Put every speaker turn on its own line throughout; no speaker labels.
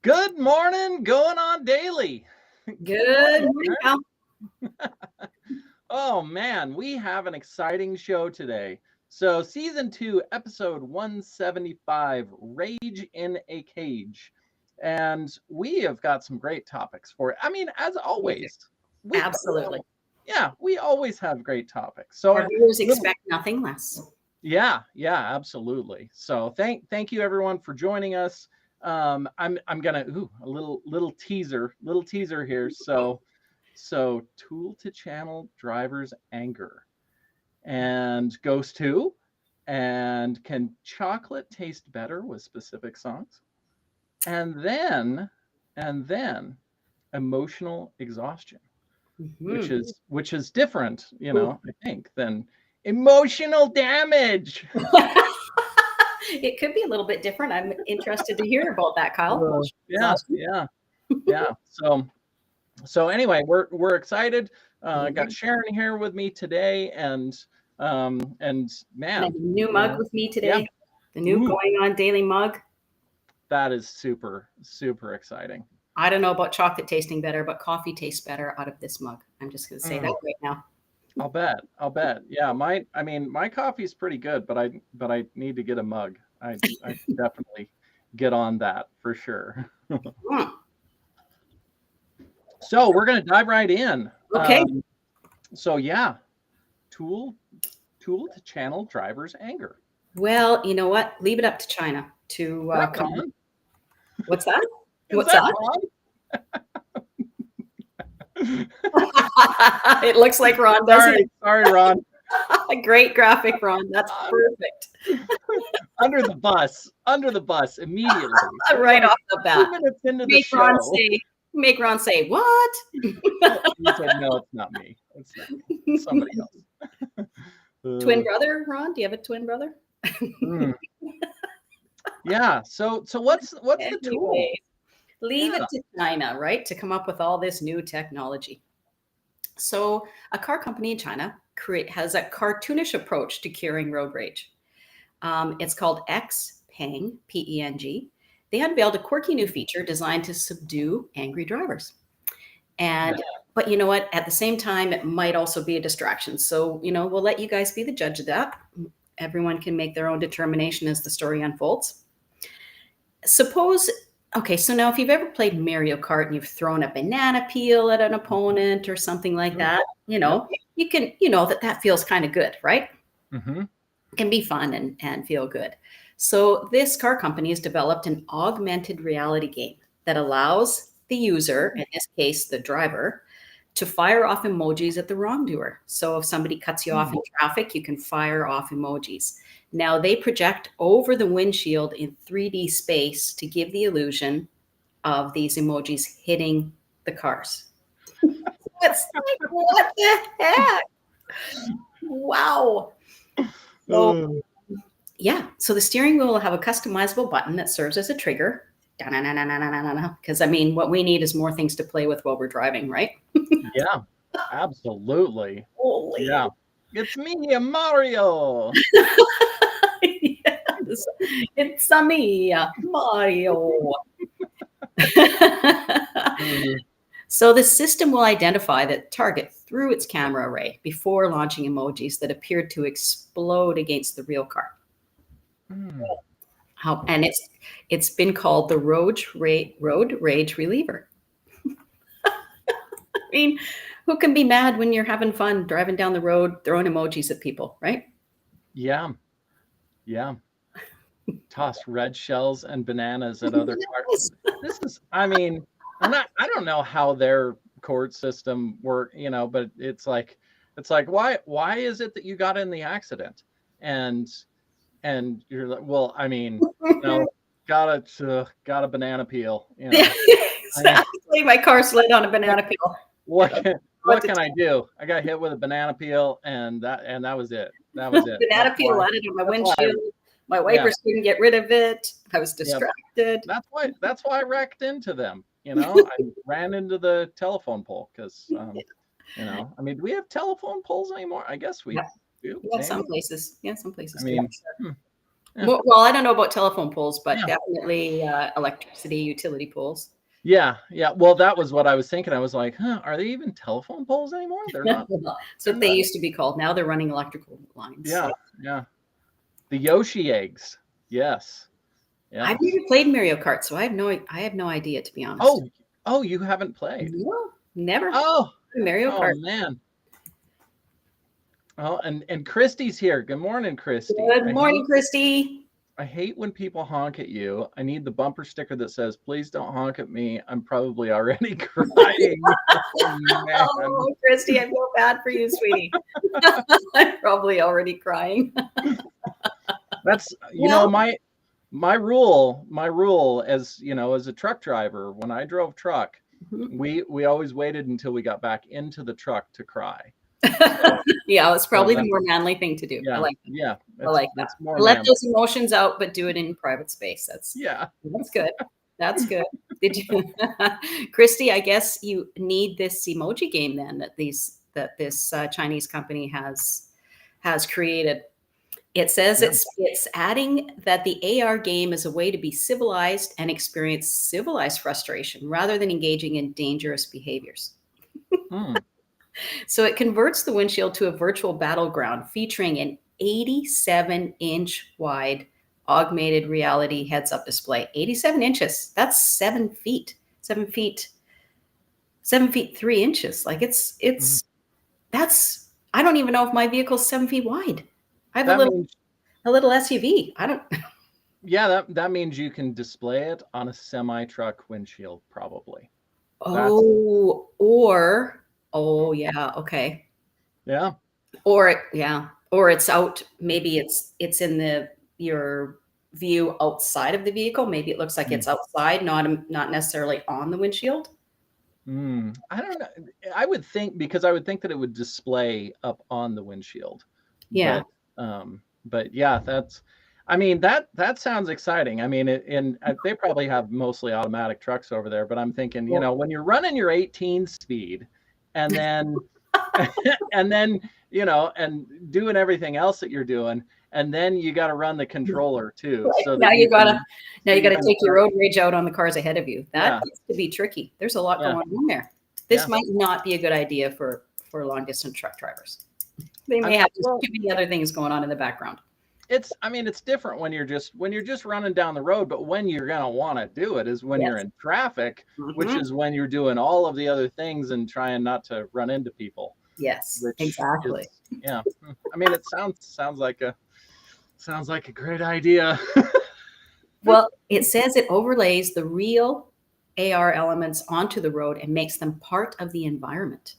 Good morning, going on daily.
Good morning, pal.
Oh man, we have an exciting show today. So season 2, episode 175, Rage in a Cage. And we have got some great topics for it. I mean, as always.
Absolutely.
We always have great topics. So
our viewers expect nothing less.
Yeah, absolutely. So thank you everyone for joining us. I'm gonna a little teaser here. So tool to channel driver's anger, and Ghost 2, and can chocolate taste better with specific songs, and then emotional exhaustion, which is different, I think, than emotional damage.
It could be a little bit different. I'm interested to hear about that, Kyle.
Yeah. So anyway, we're excited. Got Sharon here with me today, and man,
and a new mug with me today. Yeah. The new Going On Daily mug.
That is super exciting.
I don't know about chocolate tasting better, but coffee tastes better out of this mug. I'm just going to say that right now.
I'll bet. Yeah, my coffee's pretty good, but I need to get a mug. I definitely get on that for sure. So we're gonna dive right in.
Okay.
So yeah, tool to channel driver's anger.
Well, you know what? Leave it up to China to come. What's that?
What's that?
It looks like Ron, doesn't it?
Sorry, Ron.
A great graphic, Ron. That's perfect.
Under the bus immediately.
Right off the bat.
2 minutes into the show.
Make Ron say, what?
You said, no, it's not me. It's somebody else.
Twin brother, Ron? Do you have a twin brother?
Yeah. So what's the tool?
Leave it to China, right, to come up with all this new technology. So a car company in China has a cartoonish approach to curing road rage. It's called Xpeng, P-E-N-G. They unveiled a quirky new feature designed to subdue angry drivers. But you know what? At the same time, it might also be a distraction. So, we'll let you guys be the judge of that. Everyone can make their own determination as the story unfolds. Okay, so now if you've ever played Mario Kart and you've thrown a banana peel at an opponent or something like that, you can, that feels kind of good, right?
Mm-hmm.
It can be fun and feel good. So this car company has developed an augmented reality game that allows the user, in this case, the driver, to fire off emojis at the wrongdoer. So if somebody cuts you off in traffic, you can fire off emojis. Now they project over the windshield in 3D space to give the illusion of these emojis hitting the cars. It's like, what the heck? Wow. So, so the steering wheel will have a customizable button that serves as a trigger. Because what we need is more things to play with while we're driving, right?
Yeah, absolutely.
Holy.
Yeah. It's me, Mario.
Yes, it's me, Mario. So the system will identify the target through its camera array before launching emojis that appeared to explode against the real car. And it's been called the road rage reliever. Who can be mad when you're having fun driving down the road, throwing emojis at people, right?
Yeah. Toss red shells and bananas at other cars. This is, I don't know how their court system work, but it's like, why is it that you got in the accident? And you're like, well, got a banana peel.
Exactly. My car slid on a banana peel.
What can I do? I got hit with a banana peel, and that was it.
Banana peel landed on my windshield. My wipers couldn't get rid of it. I was distracted.
That's why I wrecked into them. I ran into the telephone pole because, do we have telephone poles anymore? I guess we do.
Yeah, some places. Well, I don't know about telephone poles, but
Yeah.
definitely electricity utility poles.
Yeah. Well, that was what I was thinking. I was like, huh, are they even telephone poles anymore? They're not.
That's what they used to be called. Now they're running electrical lines.
Yeah.
So.
Yeah. The Yoshi eggs. Yes. Yeah.
I've never played Mario Kart, so I have no idea, to be honest.
Oh, you haven't played.
No, never.
Oh,
Mario Kart.
man. Oh, and Christy's here. Good morning, Christy.
Good morning, Christy.
I hate when people honk at you. I need the bumper sticker that says, please don't honk at me. I'm probably already crying.
Oh, Christy, I feel bad for you, sweetie. I'm probably already crying.
That's, you know, my rule as, you know, as a truck driver, when I drove truck, we always waited until we got back into the truck to cry.
Yeah, it's probably the more manly thing to do.
Yeah,
I like that.
Yeah,
I like that.
Let
those emotions out, but do it in private space. That's good. That's good. Did you, Christy? I guess you need this emoji game then that this Chinese company has created. It says it's adding that the AR game is a way to be civilized and experience civilized frustration rather than engaging in dangerous behaviors. So it converts the windshield to a virtual battleground featuring an 87-inch wide augmented reality heads-up display. 87 inches. That's 7 feet. 7 feet 3 inches. Like that's I don't even know if my vehicle's 7 feet wide. I have a little SUV. I don't.
Yeah, that means you can display it on a semi-truck windshield, probably.
Oh yeah, okay.
Yeah.
Or it's out. Maybe it's in your view outside of the vehicle. Maybe it looks like it's outside, not necessarily on the windshield.
I don't know. I would think that it would display up on the windshield.
Yeah.
But yeah, that sounds exciting. I mean, they probably have mostly automatic trucks over there, but I'm thinking, you know, when you're running your 18 speed and then, you know, and doing everything else that you're doing, and then you got to run the controller too.
Right.
So
now you gotta take your road rage out on the cars ahead of you. That gets to be tricky. There's a lot going on there. This might not be a good idea for long distance truck drivers. They may have too many other things going on in the background.
It's different when you're just running down the road, but when you're going to want to do it is when you're in traffic, which is when you're doing all of the other things and trying not to run into people.
Yes, exactly.
I mean, it sounds like a great idea.
Well, it says it overlays the real AR elements onto the road and makes them part of the environment,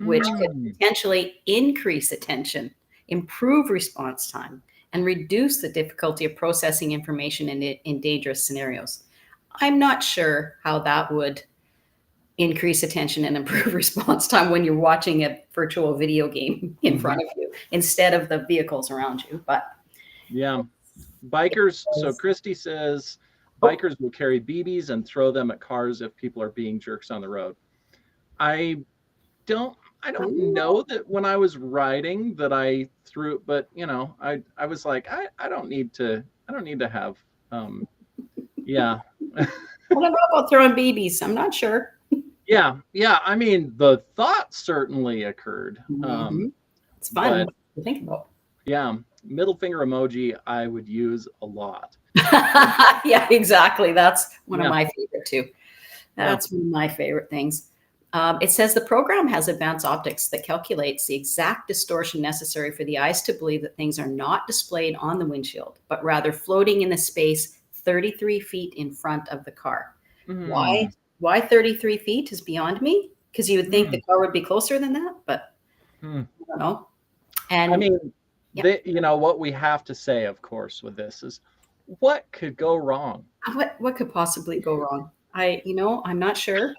which could potentially increase attention, improve response time, and reduce the difficulty of processing information in dangerous scenarios. I'm not sure how that would increase attention and improve response time when you're watching a virtual video game in front of you instead of the vehicles around you. But
yeah, bikers. So Christy says bikers will carry BBs and throw them at cars if people are being jerks on the road. I don't know that when I was riding that I threw it, but you know, I was like, I don't need to have, yeah.
I don't know about throwing BBs. I'm not sure.
Yeah. I mean, the thought certainly occurred.
It's fun to think about.
Yeah. Middle finger emoji I would use a lot.
Yeah, exactly. That's one of my favorite too. That's one of my favorite things. It says the program has advanced optics that calculates the exact distortion necessary for the eyes to believe that things are not displayed on the windshield, but rather floating in the space 33 feet in front of the car. Why 33 feet is beyond me? Because you would think the car would be closer than that, but I don't know. And
I mean, you know, what we have to say, of course, with this is what could go wrong?
What could possibly go wrong? I'm not sure.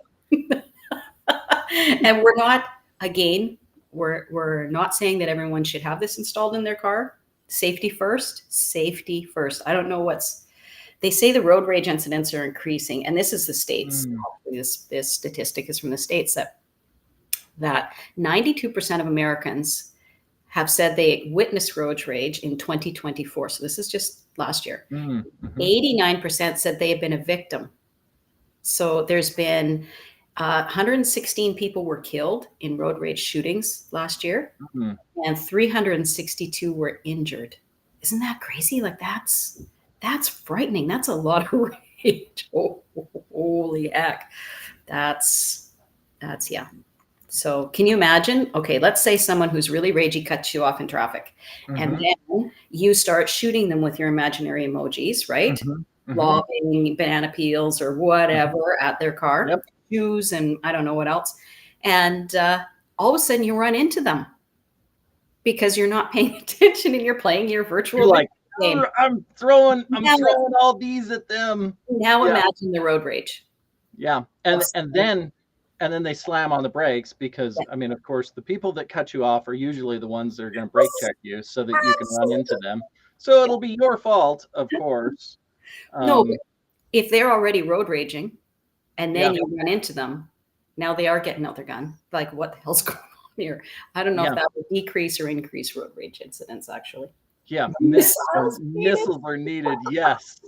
And we're not saying that everyone should have this installed in their car. Safety first. I don't know they say the road rage incidents are increasing, and this is the States. This statistic is from the States that 92% of Americans have said they witnessed road rage in 2024. So this is just last year.
Mm-hmm.
89% said they have been a victim. So there's been 116 people were killed in road rage shootings last year, and 362 were injured. Isn't that crazy? Like that's frightening. That's a lot of rage. Oh, holy heck. That's yeah. So can you imagine? Okay, let's say someone who's really ragey cuts you off in traffic, and then you start shooting them with your imaginary emojis, right? Lobbing banana peels or whatever at their car, shoes, and I don't know what else. And all of a sudden you run into them because you're not paying attention and you're playing your virtual game.
I'm throwing all these at them.
Now imagine the road rage.
Yeah. And then they slam on the brakes because, I mean, of course, the people that cut you off are usually the ones that are going to brake check you so that you can run into them. So it'll be your fault, of course.
No, but if they're already road raging and then you run into them, now they are getting out their gun. Like, what the hell's going on here? I don't know if that would decrease or increase road rage incidents, actually.
Yeah, missiles are needed. Yes.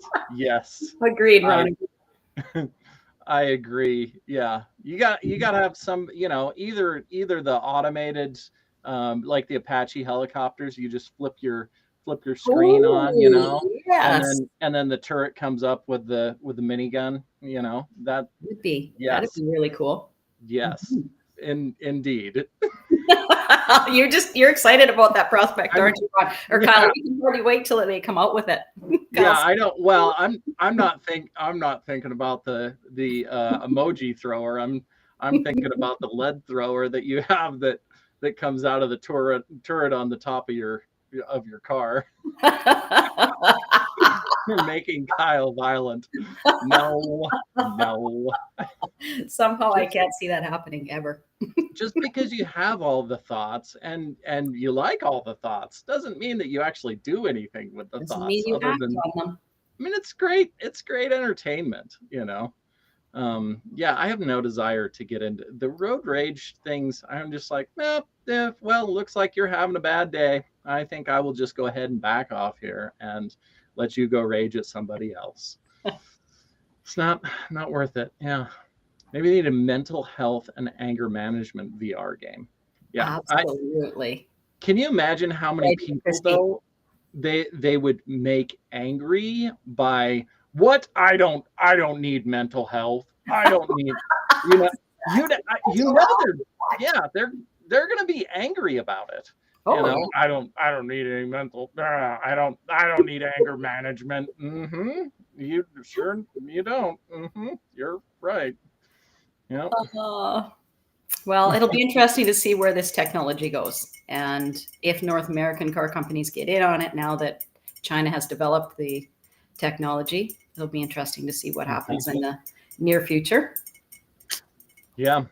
Agreed, Ron.
I agree. Yeah, you got to have some, either the automated, like the Apache helicopters. You just flip your screen on,
yes.
and then the turret comes up with the minigun. That
would be that'd be really cool.
Yes, indeed.
You're excited about that prospect, aren't you, Ron? Or Kyle, you can already wait till they come out with it.
Yeah, I don't. Well, I'm not thinking about the emoji thrower. I'm thinking about the lead thrower that you have that comes out of the turret on the top of your car. You're making Kyle violent. No.
Somehow I can't see that happening ever.
Just because you have all the thoughts and you like all the thoughts doesn't mean that you actually do anything with the thoughts.
Mean you act on them.
I mean, it's great. It's great entertainment, Yeah, I have no desire to get into the road rage things. I'm just like, well, looks like you're having a bad day. I think I will just go ahead and back off here and let you go rage at somebody else. It's not worth it. Yeah. Maybe they need a mental health and anger management VR game. Yeah.
Absolutely.
Can you imagine how many people though they would make angry by what? I don't need mental health. I don't need they're going to be angry about it. I don't need any mental. I don't need anger management. You sure you don't. You're right. Yeah.
Well, it'll be interesting to see where this technology goes, and if North American car companies get in on it now that China has developed the technology. It'll be interesting to see what happens in the near future.
Yeah.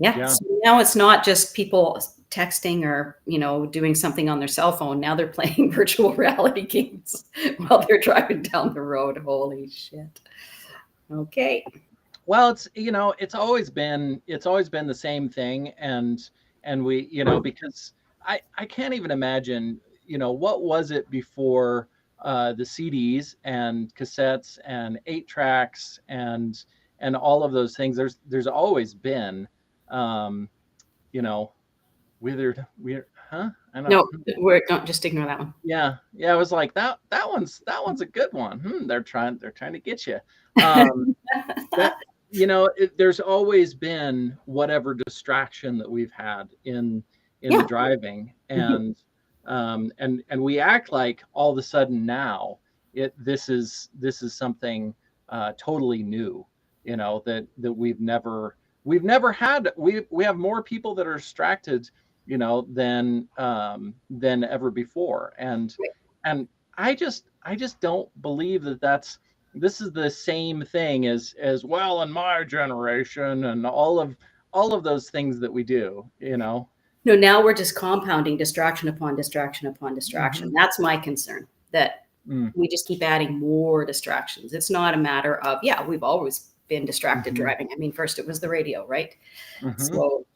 So now it's not just people texting or, doing something on their cell phone. Now they're playing virtual reality games while they're driving down the road. Holy shit. Okay.
Well, it's always been the same thing. And we, because I can't even imagine, what was it before the CDs and cassettes and 8-tracks and all of those things. There's always been, weird, huh?
Don't just ignore that one.
Yeah. I was like that one's a good one. They're trying to get you. There's always been whatever distraction that we've had in the driving, and we act like all of a sudden now this is something totally new, that we've never had. We have more people that are distracted, than ever before, and I just don't believe that this is the same thing as well in my generation and all of those things that we do, No,
now we're just compounding distraction upon distraction upon distraction. That's my concern, that we just keep adding more distractions. It's not a matter of, we've always been distracted driving. I mean, first it was the radio, right? So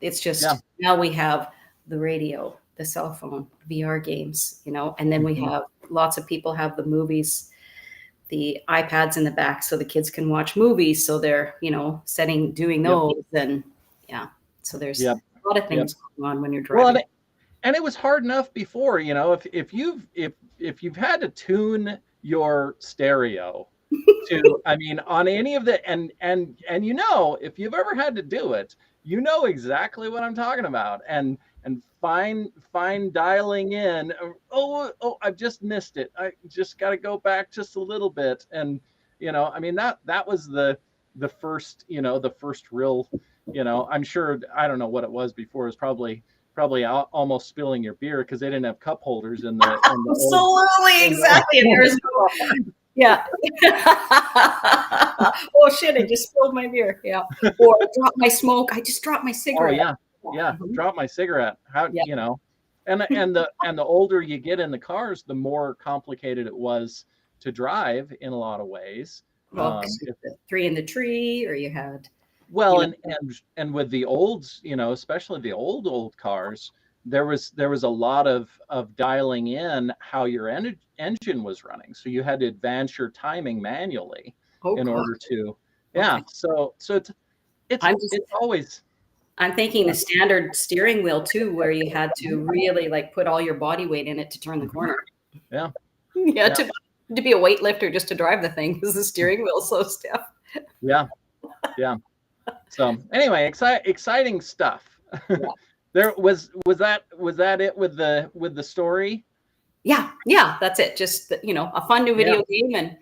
It's just
Yeah.
now we have the radio, the cell phone, VR games, you know, and then we have lots of people have the movies, the iPads in the back so the kids can watch movies. So they're, you know, doing those. And yeah, so there's a lot of things going on when you're driving.
Well, and it was hard enough before, you know, if you've had to tune your stereo to, I mean, on any of the, and you know, if you've ever had to do it, you know exactly what I'm talking about. And fine dialing in. Oh, I've just missed it. I just got to go back just a little bit. And, you know, I mean, that was the first, you know, the first real, you know, I'm sure, I don't know what it was before. It was probably almost spilling your beer because they didn't have cup holders in the
absolutely, exactly. There's yeah. Oh shit! I just spilled my beer. Yeah. Or dropped my smoke. I just dropped my cigarette.
Oh yeah. Drop my cigarette. How you know? And the older you get in the cars, the more complicated it was to drive in a lot of ways.
Well, three in the tree, or you had.
Well, and with the olds, you know, especially the old cars, there was a lot of dialing in how your engine was running. So you had to advance your timing manually in order to, So it's always.
I'm thinking the standard steering wheel too, where you had to really like put all your body weight in it to turn the corner.
Yeah.
To be a weightlifter just to drive the thing because the steering wheel's so stiff.
Yeah. So anyway, exciting stuff. Yeah. There was that it with the story?
Yeah, that's it. Just, you know, a fun new video game,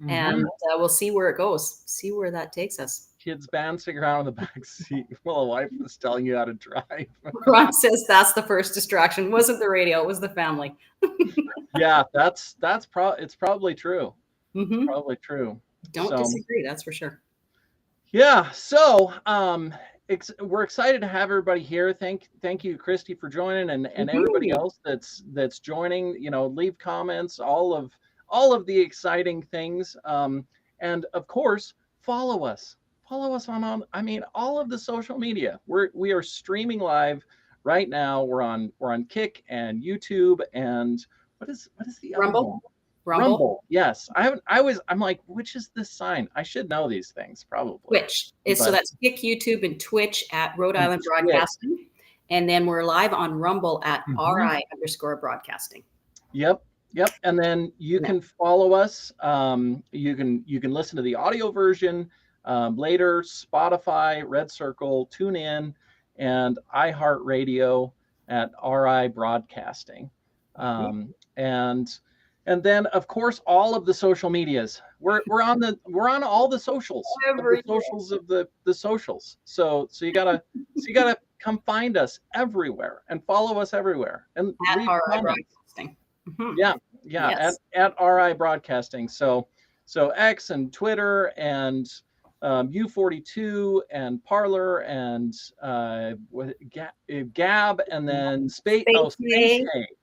and we'll see where it goes. See where that takes us.
Kids bouncing around in the back seat while a wife is telling you how to drive.
Ron says that's the first distraction. Wasn't the radio? It was the family.
Yeah, it's probably true. Probably true.
Don't disagree. That's for sure.
Yeah. So we're excited to have everybody here. Thank you, Christy, for joining, and everybody else that's joining. You know, leave comments, all of the exciting things, and of course, follow us on all of the social media. We are streaming live right now. We're on Kick and YouTube, and what is the other one? Rumble. Yes. I'm like, which is this sign? I should know these things probably.
Twitch. So that's Kick, YouTube, and Twitch at Rhode Island Broadcasting. And then we're live on Rumble at RI_broadcasting.
Yep. And then you can follow us. You can listen to the audio version later, Spotify, Red Circle, TuneIn, and iHeartRadio at RIBroadcasting. And then, of course, all of the social medias. We're on all the socials, of the socials. So you gotta come find us everywhere and follow us everywhere and
at RI Broadcasting.
Yes. at RI Broadcasting. So X and Twitter and U42 and Parler and Gab and then Space.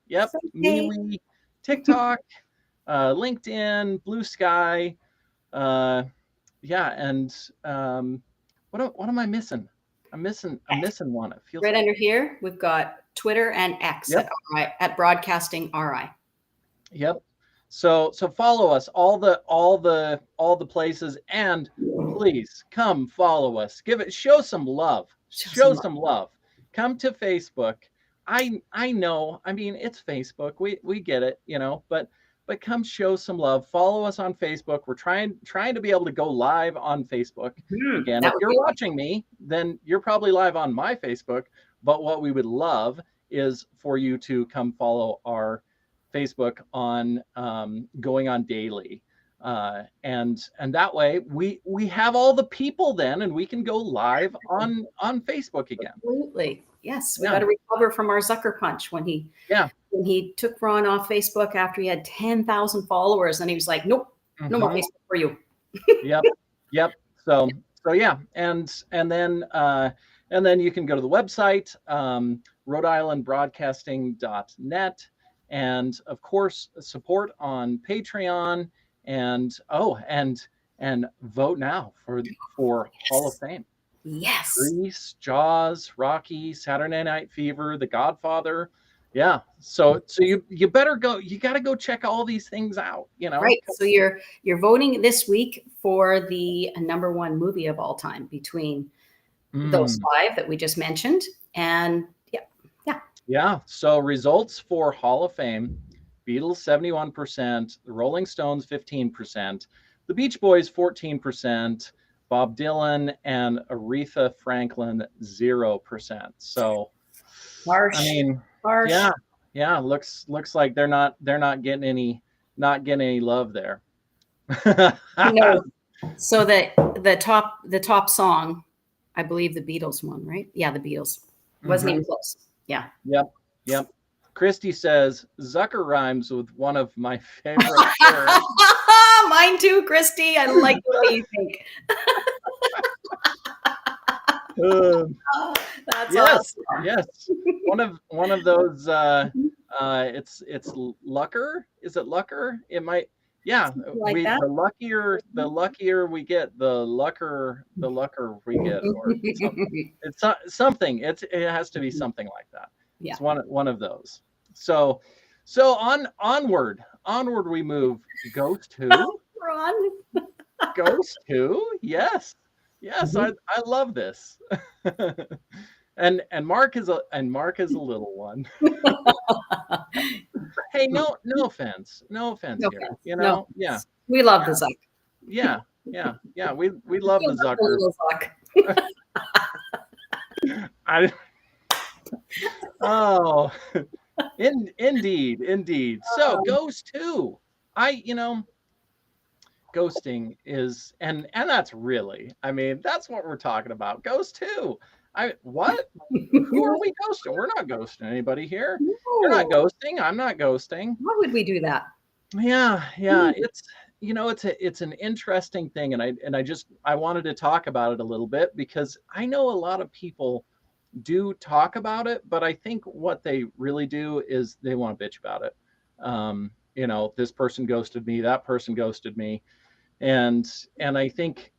Yep. MeWe. TikTok, LinkedIn, Blue Sky, and what am I missing? I'm missing one. It feels
right under here. We've got Twitter and X at Broadcasting RI.
Yep. So follow us all the places, and please come follow us. Show some love. Show some love. Come to Facebook. I know, I mean, it's Facebook. We get it, you know, but come show some love. Follow us on Facebook. We're trying to be able to go live on Facebook. Again, if you're watching me, then you're probably live on my Facebook. But what we would love is for you to come follow our Facebook on going on daily. And that way we have all the people then, and we can go live on Facebook again.
Absolutely. Yes, we got to recover from our Zucker punch when he took Ron off Facebook after he had 10,000 followers, and he was like, "Nope, no more Facebook for you."
Yep. So yeah, and then you can go to the website, RhodeIslandBroadcasting.net, and of course support on Patreon, and vote now for Hall of Fame.
Yes.
Grease, Jaws, Rocky, Saturday Night Fever, The Godfather. Yeah. So you better go. You got to go check all these things out.
Right. So you're voting this week for the number one movie of all time between those five that we just mentioned. And yeah.
Yeah. So results for Hall of Fame: Beatles 71%, the Rolling Stones 15%, the Beach Boys 14%, Bob Dylan and Aretha Franklin 0%. So
Harsh.
I mean,
Harsh.
yeah, looks like they're not getting any love there.
No. So the top song, I believe the Beatles won, right? Yeah, the Beatles. Wasn't even close. Yeah.
Yep. Christy says Zucker rhymes with one of my favorite words.
Mine too, Christy. I like the way you think. That's awesome.
Yes. One of those. It's Lucker. Is it Lucker? It might. Yeah.
Like that?
The luckier we get, the luckier we get, or something. It's something. It has to be something like that.
Yeah.
It's one of those. So onward we move. Ghost Who?
Ron.
Ghost Who? Yes. I love this. and Mark is a little one. Hey, no offense here. You know,
No.
yeah.
We love the Zuck.
Yeah. We love the Zucker. Oh, indeed. So Ghost Who? Ghosting is, and that's really, I mean, that's what we're talking about. Ghost Who? What? Who are we ghosting? We're not ghosting anybody here. No. You're not ghosting. I'm not ghosting.
Why would we do that?
Yeah. It's an interesting thing, and I wanted to talk about it a little bit because I know a lot of people do talk about it, but I think what they really do is they want to bitch about it. This person ghosted me, that person ghosted me. And I think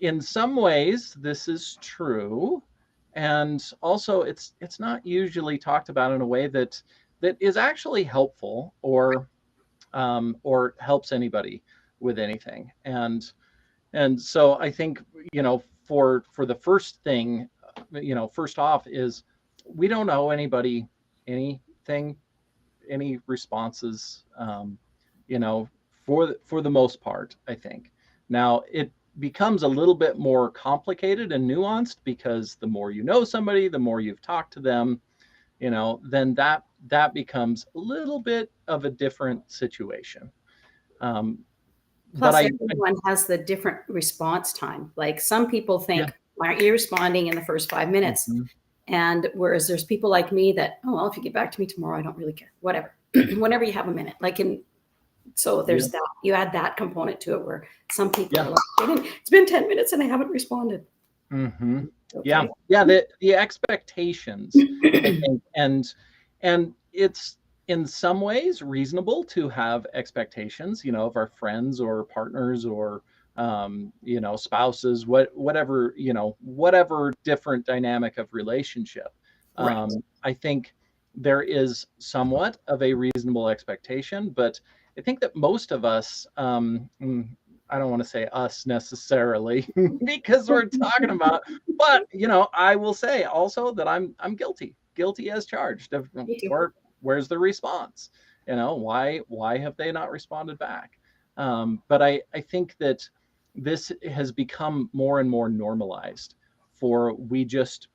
in some ways this is true. And also it's not usually talked about in a way that is actually helpful or helps anybody with anything. And so I think, for the first thing, first off is we don't owe anybody anything, any responses, for the most part, I think. Now it becomes a little bit more complicated and nuanced because the more you know somebody, the more you've talked to them, then that becomes a little bit of a different situation.
Plus, everyone has the different response time. Like some people think, why aren't you responding in the first 5 minutes? Mm-hmm. And whereas there's people like me that, oh, well, if you get back to me tomorrow, I don't really care. Whatever. Whenever you have a minute. So there's that. You add that component to it where some people are like, it's been 10 minutes and I haven't responded.
Mm-hmm. Okay. Yeah. The expectations, I think, and it's in some ways reasonable to have expectations, of our friends or partners or spouses, whatever different dynamic of relationship. Right. I think there is somewhat of a reasonable expectation, but I think that most of us, I don't want to say us necessarily because we're talking about, but I will say also that I'm guilty as charged of where's the response? Why have they not responded back? But I think that this has become more and more normalized for we just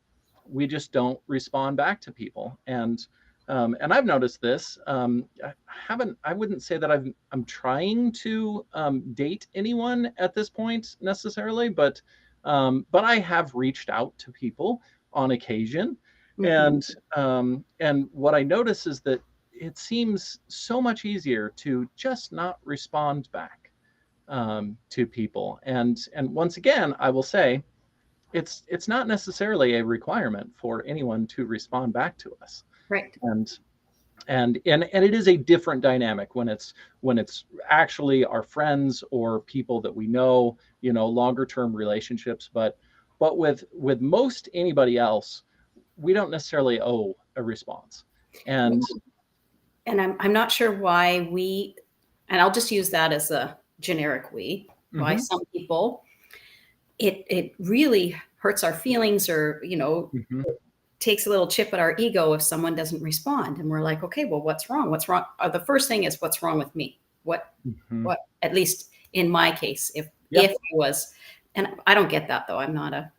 don't respond back to people. And I've noticed this. I wouldn't say that I'm trying to date anyone at this point necessarily, but I have reached out to people on occasion. Mm-hmm. And what I notice is that it seems so much easier to just not respond back to people. And once again, I will say, it's not necessarily a requirement for anyone to respond back to us.
Right.
And it is a different dynamic when it's actually our friends or people that we know, longer term relationships. But But with most anybody else, we don't necessarily owe a response. And
I'm not sure why we, and I'll just use that as a generic we, why some people, it really hurts our feelings, or, you know, takes a little chip at our ego if someone doesn't respond. And we're like, okay, well, what's wrong? What's wrong? The first thing is, what's wrong with me? What, at least in my case, if it was, and I don't get that though. I'm not a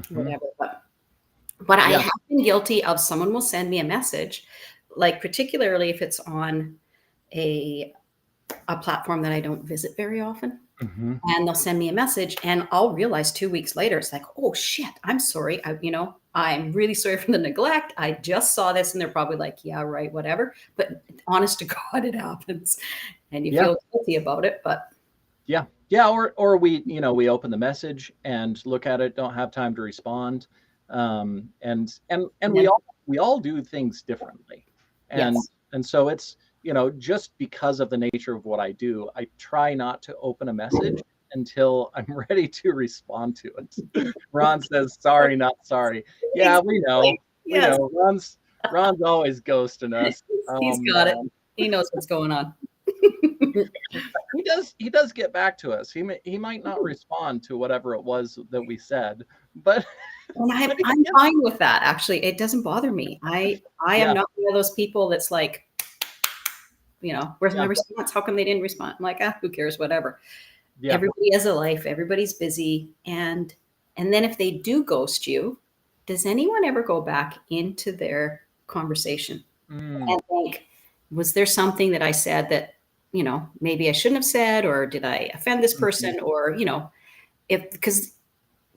whatever, but I have been guilty of someone will send me a message, like particularly if it's on a platform that I don't visit very often. And they'll send me a message and I'll realize 2 weeks later, it's like, oh shit, I'm sorry. I'm really sorry for the neglect. I just saw this. And they're probably like, yeah, right, whatever. But honest to God, it happens. And you feel guilty about it. But
or we, we open the message and look at it, don't have time to respond. And we all do things differently. And so it's, just because of the nature of what I do, I try not to open a message until I'm ready to respond to it. Ron says, sorry, not sorry. Yeah, we know.
Yes.
We know. Ron's always ghosting us.
He's got it. He knows what's going on.
He does get back to us. He might not respond to whatever it was that we said, but
I'm fine with that. Actually, it doesn't bother me. I am not one of those people that's like, where's my response? How come they didn't respond? I'm like, who cares? Whatever. Yeah. Everybody has a life. Everybody's busy. And then if they do ghost you, does anyone ever go back into their conversation and think, was there something that I said that, maybe I shouldn't have said, or did I offend this person? Or, because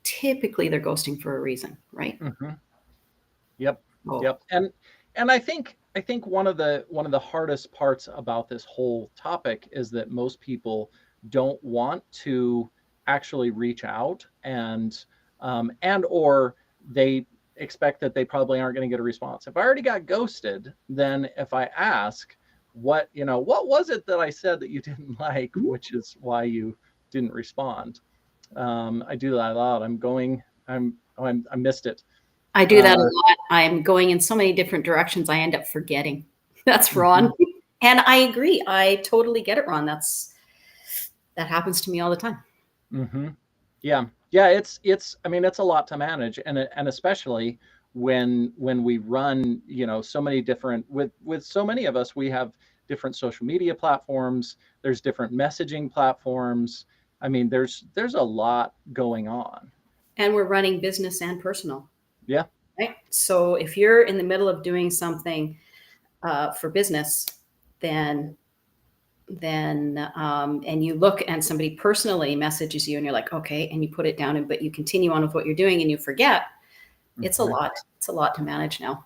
typically they're ghosting for a reason, right?
Yep. And I think one of the hardest parts about this whole topic is that most people don't want to actually reach out, and or they expect that they probably aren't going to get a response. If I already got ghosted, then if I ask, what was it that I said that you didn't like, which is why you didn't respond. I do that a lot. I missed it.
I do that a lot. I'm going in so many different directions. I end up forgetting. That's Ron. And I agree. I totally get it, Ron. That happens to me all the time.
Yeah. It's a lot to manage. And especially when we run, so many different, with so many of us, we have different social media platforms. There's different messaging platforms. I mean, there's a lot going on.
And we're running business and personal.
Yeah.
Right. So if you're in the middle of doing something for business, then and you look and somebody personally messages you and you're like, okay, and you put it down, but you continue on with what you're doing and you forget, it's a lot. It's a lot to manage now.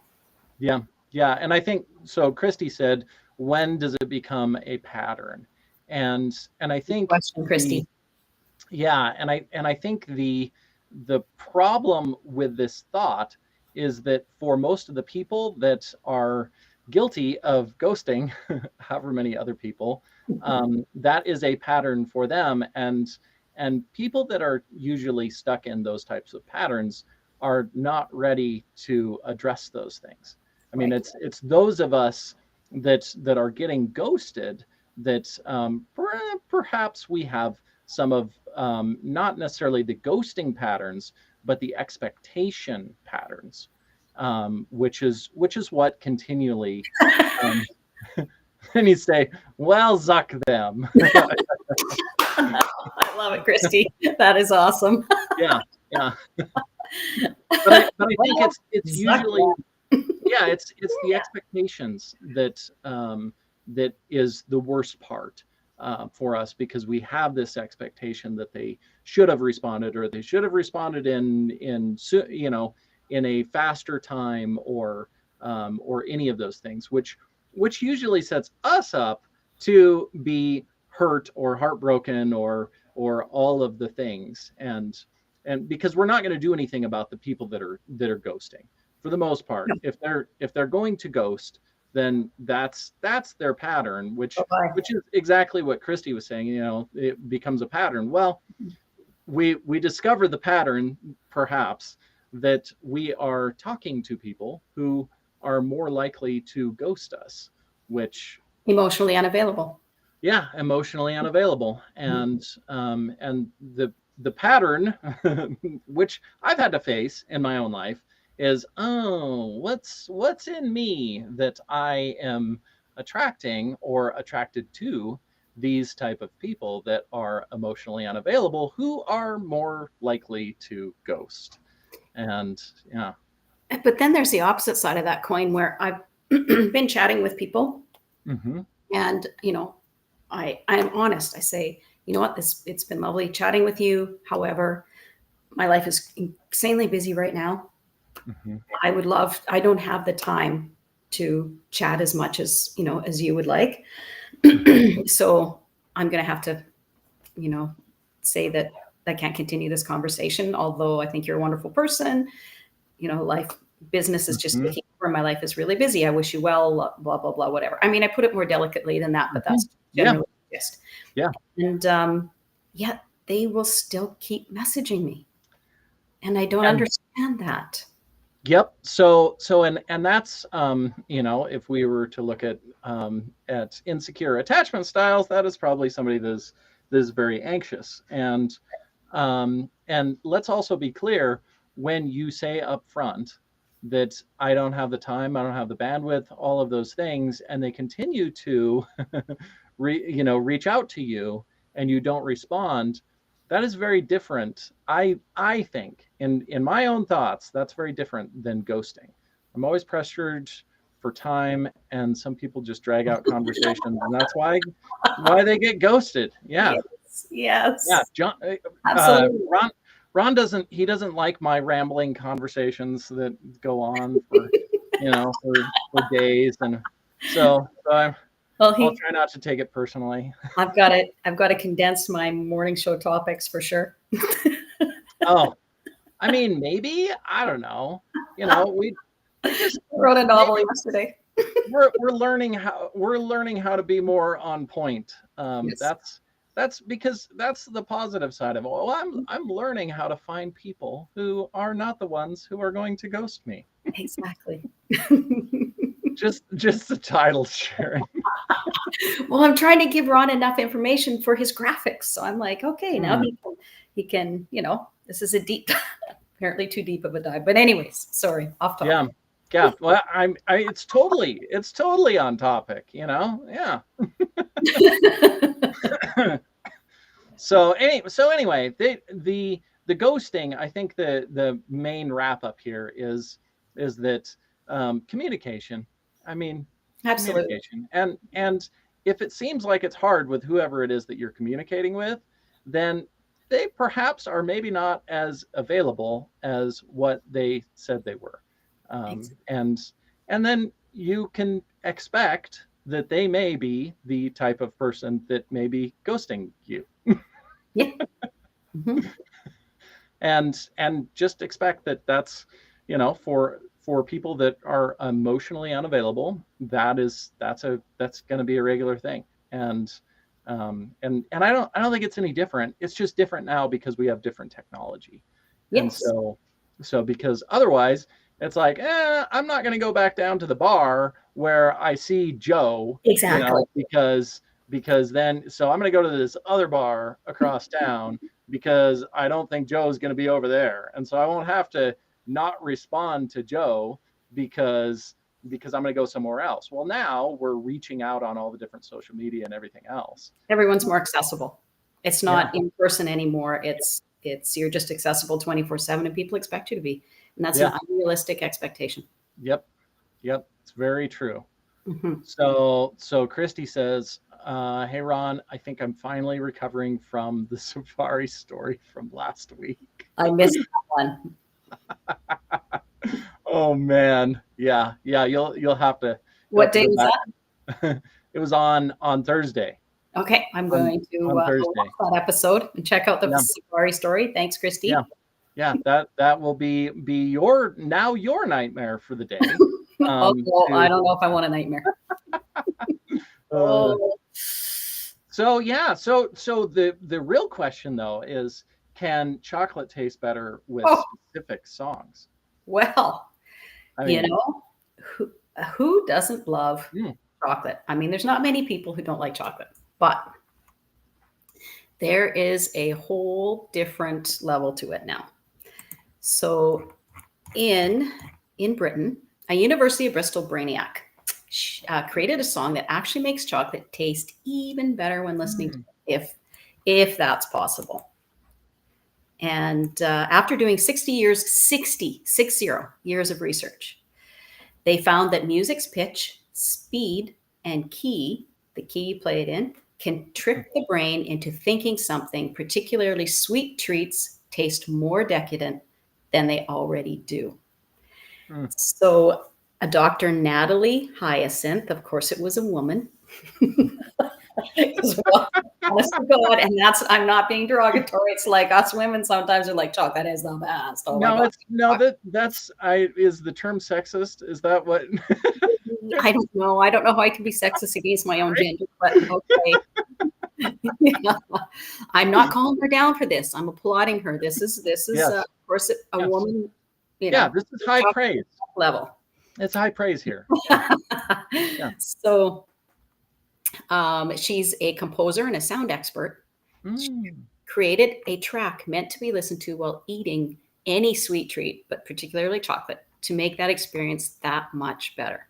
Yeah. And I think, so Christy said, when does it become a pattern? And I think,
question, Christy.
And I think the problem with this thought is that for most of the people that are guilty of ghosting, however many other people, that is a pattern for them. And people that are usually stuck in those types of patterns are not ready to address those things. I mean, it's those of us that are getting ghosted that perhaps we have some of not necessarily the ghosting patterns, but the expectation patterns, which is what continually. And you say, "Well, zuck them."
I love it, Christy. That is awesome.
Yeah. But I think it's usually, it's the expectations that is the worst part. For us, because we have this expectation that they should have responded, or they should have responded in a faster time, or any of those things, which usually sets us up to be hurt or heartbroken or all of the things, and because we're not going to do anything about the people that are ghosting for the most part. If they're going to ghost, then that's their pattern, which is exactly what Christy was saying. It becomes a pattern. Well, we discover the pattern, perhaps, that we are talking to people who are more likely to ghost us, which
Emotionally unavailable.
yeah, emotionally unavailable. And the pattern which I've had to face in my own life is, oh, what's in me that I am attracting or attracted to these type of people that are emotionally unavailable, who are more likely to ghost. And yeah.
But then there's the opposite side of that coin where I've been chatting with people,
Mm-hmm.
and I'm honest. I say, you know what, it's been lovely chatting with you. However, my life is insanely busy right now.
Mm-hmm.
I don't have the time to chat as much as, as you would like. So I'm going to have to, say that I can't continue this conversation. Although I think you're a wonderful person, business is just
Mm-hmm.
taking over. My life is really busy. I wish you well, blah, blah, blah, whatever. I mean, I put it more delicately than that, but that's generally just.
Yeah.
And yet they will still keep messaging me. And I don't
And
understand that.
yep. So and that's if we were to look at insecure attachment styles, that is probably somebody that's very anxious. And let's also be clear, when you say up front that I don't have the time, I don't have the bandwidth, all of those things, and they continue to reach out to you and you don't respond, that is very different. I think in my own thoughts, that's very different than ghosting. I'm always pressured for time, and some people just drag out conversations, and that's why they get ghosted. Yeah.
Yes.
Yeah. John,
Absolutely.
Ron doesn't like my rambling conversations that go on for for days, and so I'll try not to take it personally.
I've got to condense my morning show topics for sure.
Oh, I mean, maybe, I don't know. We just
wrote a novel yesterday.
we're learning how to be more on point.
Yes.
That's because that's the positive side of it. Well, I'm learning how to find people who are not the ones who are going to ghost me.
Exactly.
Just the title, Sharon.
Well, I'm trying to give Ron enough information for his graphics. So I'm like, okay, now he can, this is apparently too deep of a dive. But anyways, sorry, off topic.
Yeah. Well, it's totally on topic, Yeah. So anyway, the ghosting, I think the main wrap up here is that communication. I mean,
Absolutely.
communication. And if it seems like it's hard with whoever it is that you're communicating with, then they perhaps are maybe not as available as what they said they were. And then you can expect that they may be the type of person that may be ghosting you.
Yeah. Mm-hmm.
And just expect that that's for people that are emotionally unavailable, that's going to be a regular thing. And I don't think it's any different. It's just different now because we have different technology.
Yes.
And so because otherwise it's like, I'm not going to go back down to the bar where I see Joe.
Exactly.
Because then, so I'm going to go to this other bar across town because I don't think Joe's going to be over there. And so I won't have to not respond to Joe because I'm going to go somewhere else. Well, now we're reaching out on all the different social media and everything else.
Everyone's more accessible. It's not in person anymore. It's you're just accessible 24/7, and people expect you to be. And that's an unrealistic expectation.
Yep. It's very true.
Mm-hmm.
So Christy says, hey, Ron, I think I'm finally recovering from the safari story from last week.
I missed that
one. Oh, man. Yeah. You'll have to.
What day was that?
It was on Thursday.
Okay. I'm going to watch that episode and check out the safari story. Thanks, Christy.
Yeah. That will be your nightmare for the day.
I don't know if I want a nightmare.
So the real question though is, can chocolate taste better with
Oh,
specific songs?
well,
I
you
mean,
know, who doesn't love
mm,
chocolate? I mean, there's not many people who don't like chocolate, but there is a whole different level to it now. So in Britain, a University of Bristol brainiac created a song that actually makes chocolate taste even better when listening to it, if that's possible. And after doing 60 years of research, they found that music's pitch, speed, and key, the key you play it in, can trick the brain into thinking something, particularly sweet treats, taste more decadent than they already do.
mm.
So a Dr. Natalie Hyacinth, of course it was a woman, well, honest to God, and I'm not being derogatory. It's like us women sometimes are like, chocolate is the best. Oh my God.
That's is the term sexist? Is that what?
I don't know. I don't know how I can be sexist against my own gender, but okay. Yeah. I'm not calling her down for this. I'm applauding her. This is
Yes.
of course a
Yes.
woman.
Yeah, this is high praise.
Level.
It's high praise here. Yeah.
So she's a composer and a sound expert. She created a track meant to be listened to while eating any sweet treat, but particularly chocolate, to make that experience that much better.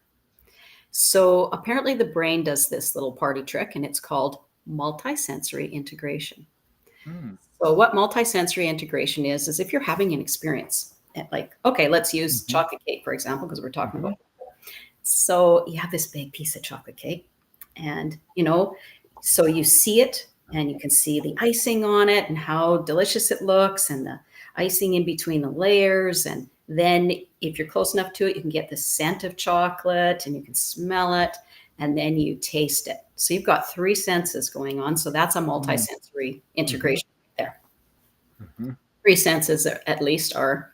So apparently the brain does this little party trick, and it's called multisensory integration. So what multisensory integration is if you're having an experience, like, okay, let's use chocolate cake, for example, because we're talking about it. So you have this big piece of chocolate cake, and, so you see it, and you can see the icing on it and how delicious it looks, and the icing in between the layers. And then if you're close enough to it, you can get the scent of chocolate, and you can smell it, and then you taste it. So you've got 3 senses going on. So that's a multisensory integration there. 3 senses at least are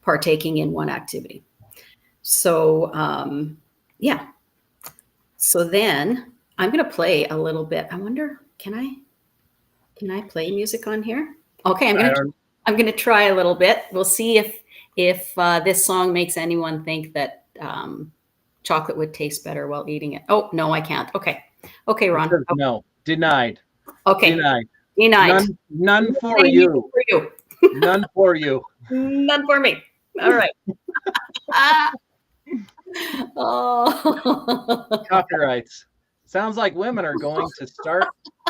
partaking in one activity. So yeah. So then I'm going to play a little bit. I wonder, can I play music on here? Okay, I'm going to try a little bit. We'll see if this song makes anyone think that chocolate would taste better while eating it. Oh, no, I can't. Okay, Ron.
No, denied.
Okay,
denied. None for you. None for you.
None for me. All right. Oh.
Copyrights. Sounds like women are going to start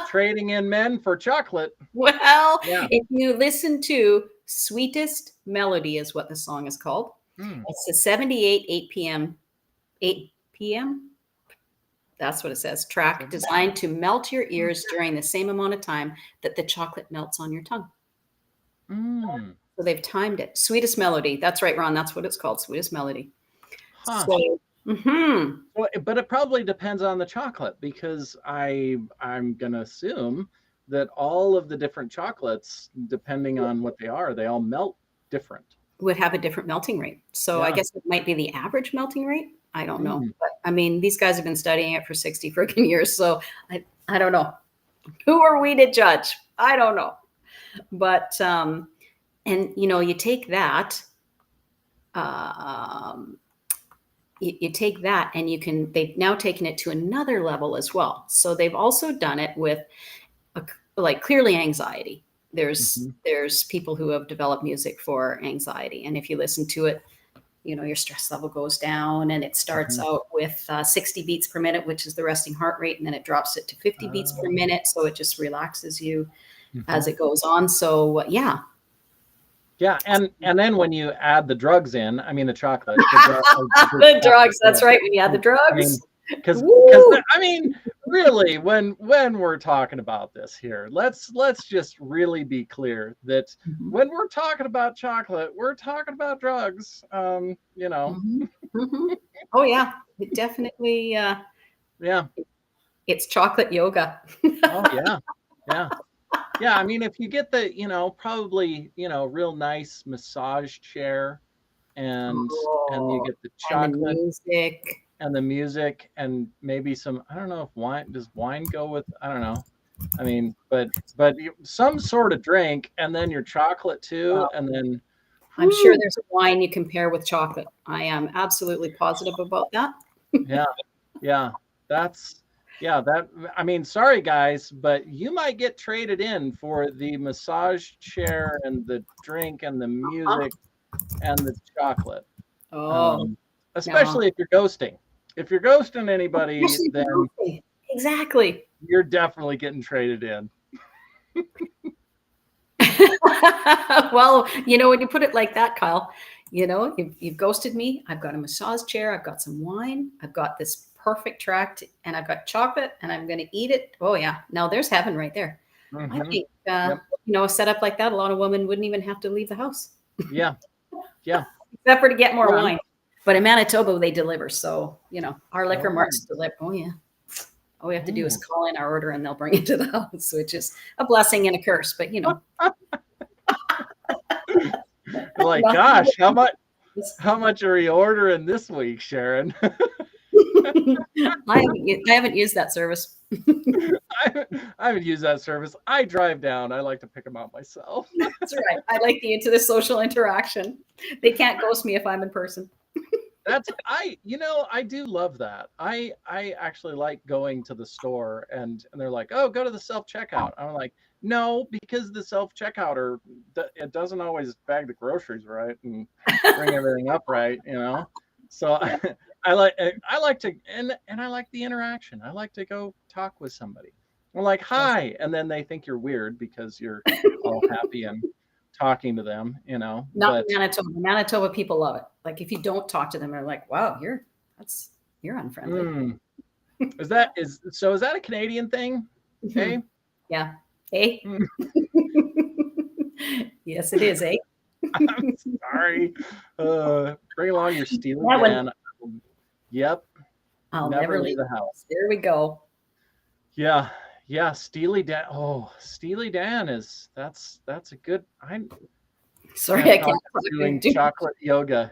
trading in men for chocolate.
Well, if you listen to Sweetest Melody is what the song is called. It's a 78 8 p.m. That's what it says. Track designed to melt your ears during the same amount of time that the chocolate melts on your tongue. So they've timed it. Sweetest Melody. That's right, Ron. That's what it's called. Sweetest Melody. So,
well, but it probably depends on the chocolate, because I'm going to assume that all of the different chocolates, depending on what they are, they all melt different.
Would have a different melting rate. So I guess it might be the average melting rate. I don't know. But I mean, these guys have been studying it for 60 freaking years. So I don't know. Who are we to judge? I don't know. But, and you take that, you take that and they've now taken it to another level as well. So they've also done it with clearly anxiety. There's people who have developed music for anxiety. And if you listen to it, your stress level goes down, and it starts out with 60 beats per minute, which is the resting heart rate. And then it drops it to 50 beats per minute. So it just relaxes you as it goes on. So yeah.
Yeah, and then when you add the drugs in, I mean the chocolate,
the drugs. That's right. When you add the drugs,
because I mean, really, when we're talking about this here, let's just really be clear that when we're talking about chocolate, we're talking about drugs. Oh
yeah, it definitely.
Yeah,
it's chocolate yoga.
Oh yeah. Yeah, I mean, if you get the, probably, real nice massage chair, and you get the chocolate
and the music
and maybe some, I don't know if does wine go with, I don't know. I mean, but some sort of drink, and then your chocolate too,
Well,
and then
I'm sure
whew,
there's a wine you can pair with chocolate. I am absolutely positive about that.
yeah, yeah, that's yeah, that I mean, sorry guys, but you might get traded in for the massage chair and the drink and the
Huh?
music and the chocolate.
Oh,
Um,
no.
especially if you're ghosting. If you're ghosting anybody,
Especially if you're
then
healthy. Exactly.
you're definitely getting traded in.
Well, when you put it like that, Kyle, you've ghosted me. I've got a massage chair. I've got some wine. I've got this perfect tract, and I've got chocolate, and I'm going to eat it. Oh yeah, now there's heaven right there. I
Hmm.
think
Yep.
a setup like that, a lot of women wouldn't even have to leave the house
Yeah. Yeah.
except for to get more
Yeah.
wine. But in Manitoba, they deliver. So our liquor
Oh.
marts deliver. Oh yeah. All we have to do is
Ooh.
call in our order, and they'll bring it to the house, which is a blessing and a curse. But
Like,
nothing.
gosh, how much are you ordering this week, Sharon?
I haven't used that service.
I haven't used that service. I drive down. I like to pick them out myself.
That's right. I like the social interaction. They can't ghost me if I'm in person.
I do love that. I actually like going to the store and they're like, "Oh, go to the self-checkout." I'm like, "No, because the self-checkout it doesn't always bag the groceries right and bring everything up right. So I like to and I like the interaction. I like to go talk with somebody. I'm like,
Yes.
"Hi," and then they think you're weird because you're all happy and talking to them.
Not
But
in Manitoba. Manitoba people love it. Like if you don't talk to them, they're like, "Wow, you're unfriendly."
mm, is that a Canadian thing?
Mhm.
Hey?
Yeah. Hey.
Mm,
Yes, it is. Eh.
I'm sorry. Bring along your Steely
That one.
Dan. Yep,
I'll
never
never
leave
leave
the
the
house.
house. There we go.
Yeah, yeah, Steely Dan. Oh, Steely Dan that's a good. I
Sorry,
can't
I
talk
can't
about
talk
doing
to.
chocolate yoga.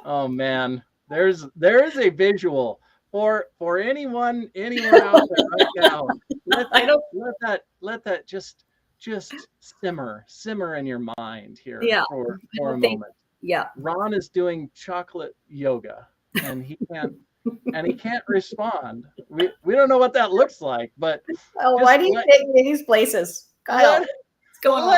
Oh man, there is a visual for anyone out there right now. Let
I don't.
let that just simmer in your mind here
Yeah, I
for a
don't think.
moment.
Yeah.
Ron is doing chocolate yoga and he can't respond. We don't know what that looks like, but
Oh, why
just
do you
let
take me to these places, Kyle?
let
What's going on?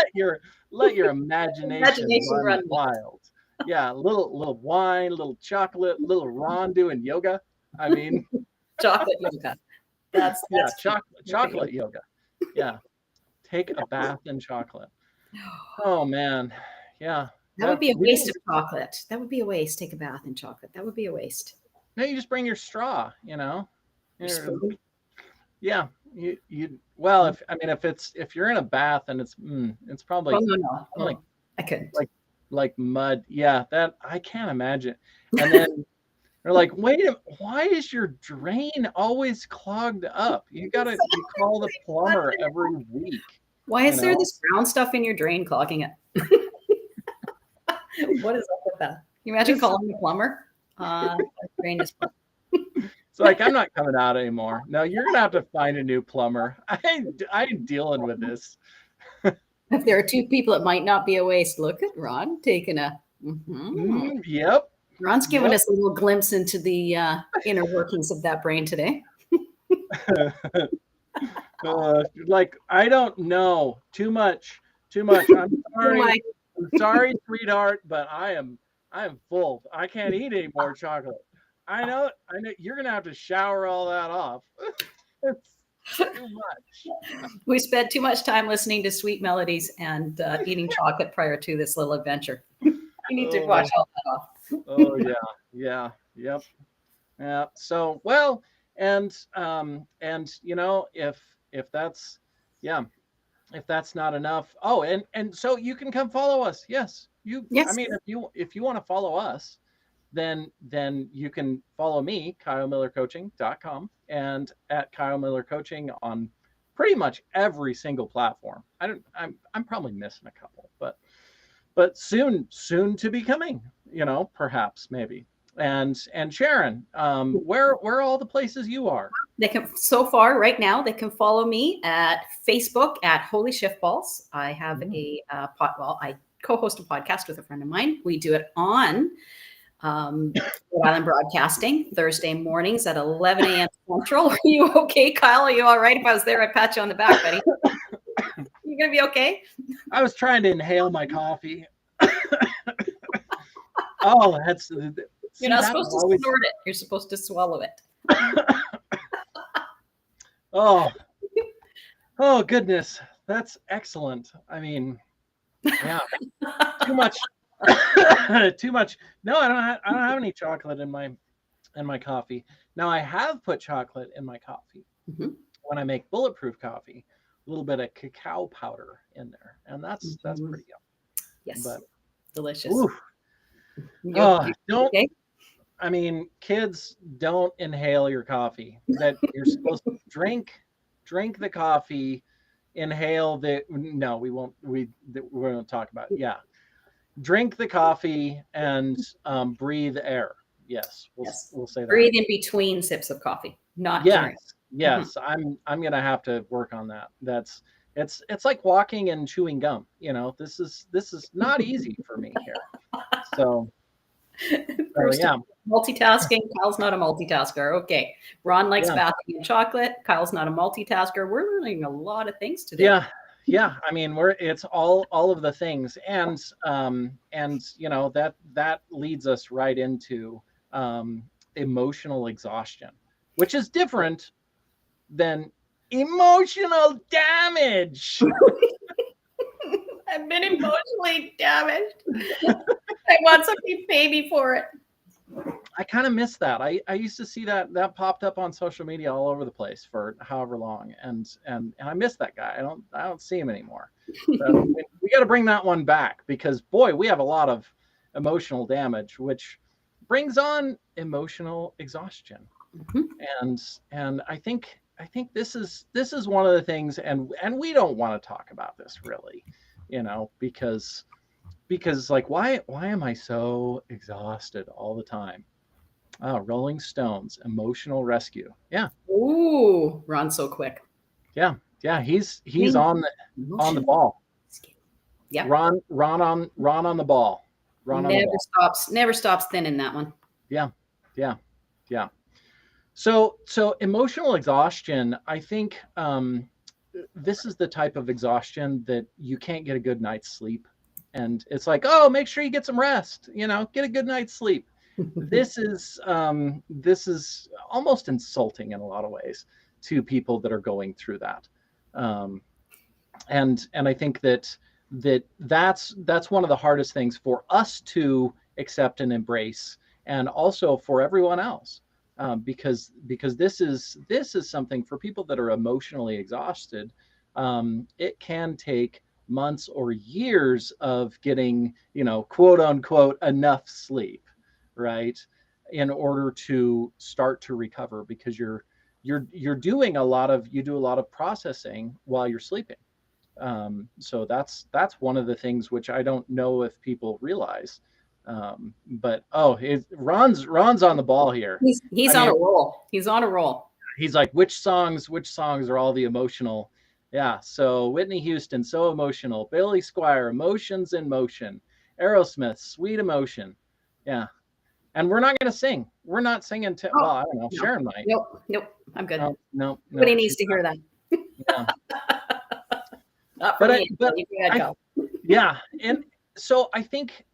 let your imagination
Imagination
run
run wild.
wild. Yeah, little wine, little chocolate, little Ron doing yoga. I mean,
Chocolate yoga.
yeah,
That's cute. Chocolate yoga.
chocolate yoga. Yeah, take a bath in chocolate. Oh man, yeah.
That would
That
be a
we
waste
didn't.
of chocolate. That would be a waste. Take a bath in chocolate. That would be a waste.
No, you just bring your straw.
Your
You're-
spoon.
yeah. Well,
Oh,
if you're in a bath and it's
oh
probably
no, no.
like
Oh, I couldn't.
like like mud. Yeah, that I can't imagine. And then they're like, wait a minute, why is your drain always clogged up? You call the plumber every week,
Why
you
is there
know?
this brown stuff in your drain clogging it? What is up with that? Can you imagine
It's
calling the plumber? My drain is plugged.
it's like I'm not coming out anymore. No, you're gonna have to find a new plumber. I ain't dealing with this.
If there are two people, it might not be a waste. Look at Ron taking a. Mhm.
Yep.
Ron's giving
Yep.
us a little glimpse into the inner workings of that brain today.
Like I don't know too much. Too much. I'm
Oh
sorry.
my!
I'm sorry, sweetheart, but I am full. I can't eat any more chocolate. I know. I know. You're gonna have to shower all that off. It's too much.
We spent too much time listening to sweet melodies and eating chocolate prior to this little adventure. You need to wash
Oh,
all that off.
oh yeah, yeah, yep, yeah. So well, and if that's yeah, if that's not enough. Oh, and so you can come follow us. Yes, I
Yes.
mean, if you want to follow us, then you can follow me, KyleMillerCoaching.com, and at Kyle Miller Coaching on pretty much every single platform. I'm probably missing a couple, but soon to be coming, perhaps maybe. and Sharon, where are all the places you are?
They can, so far right now, they can follow me at Facebook at Holy Shift Balls. I have I co-host a podcast with a friend of mine. We do it on Rhode Island Broadcasting Thursday mornings at 11 a.m. Central. Are you okay, Kyle? Are you all right? If I was there, I'd pat you on the back, buddy. You gonna be okay?
I was trying to inhale my coffee. Oh,
You're not supposed to snort it. You're supposed to swallow it.
Oh goodness, that's excellent. I mean, yeah, too much. Too much. No, I don't have any chocolate in my coffee. Now I have put chocolate in my coffee when I make bulletproof coffee. A little bit of cacao powder in there, and that's pretty yum.
Yes,
but
delicious.
Don't. Okay? I mean, kids, don't inhale your coffee. That you're supposed to drink the coffee, inhale the. No, we won't. We won't talk about it. Yeah, drink the coffee and breathe air. Yes, we'll say that.
Breathe in between sips of coffee, not during.
Yes, I'm gonna have to work work on that. It's like walking and chewing gum. You know, this is not easy for me here. So yeah.
Multitasking. Kyle's not a multitasker. Okay. Ron likes bathing in chocolate. Kyle's not a multitasker. We're learning a lot of things today.
Yeah. I mean, it's all of the things, and you know, that leads us right into emotional exhaustion, which is different than emotional damage.
I've been emotionally damaged. I want somebody to pay me for it.
I kind of miss that. I used to see that popped up on social media all over the place for however long, and I miss that guy. I don't see him anymore. So we got to bring that one back, because boy, we have a lot of emotional damage, which brings on emotional exhaustion. And I think this is one of the things, and we don't want to talk about this really, you know, because like, why am I so exhausted all the time? Oh, Rolling Stones, emotional rescue. Yeah.
Ooh, Ron's so quick.
Yeah. He's on the ball.
Yeah.
Ron on the ball.
Never stops thinning that one.
Yeah. So emotional exhaustion, I think this is the type of exhaustion that you can't get a good night's sleep. And it's like, oh, make sure you get some rest, you know, get a good night's sleep. This is almost insulting in a lot of ways to people that are going through that. And I think that's one of the hardest things for us to accept and embrace, and also for everyone else. Because this is something for people that are emotionally exhausted. It can take months or years of getting, you know, quote unquote, enough sleep, right, in order to start to recover, because you do a lot of processing while you're sleeping. So that's one of the things which I don't know if people realize. But Ron's on the ball here.
He's on a roll. He's on a roll.
He's like, which songs are all the emotional? Yeah. So Whitney Houston, So Emotional. Billy Squier, Emotions in Motion. Aerosmith, Sweet Emotion. Yeah. And we're not going to sing. We're not singing. Well, I don't know. No. Sharon might.
Nope. I'm good.
No.
Nobody needs to hear that.
Yeah.
Not for me.
Yeah. And so I think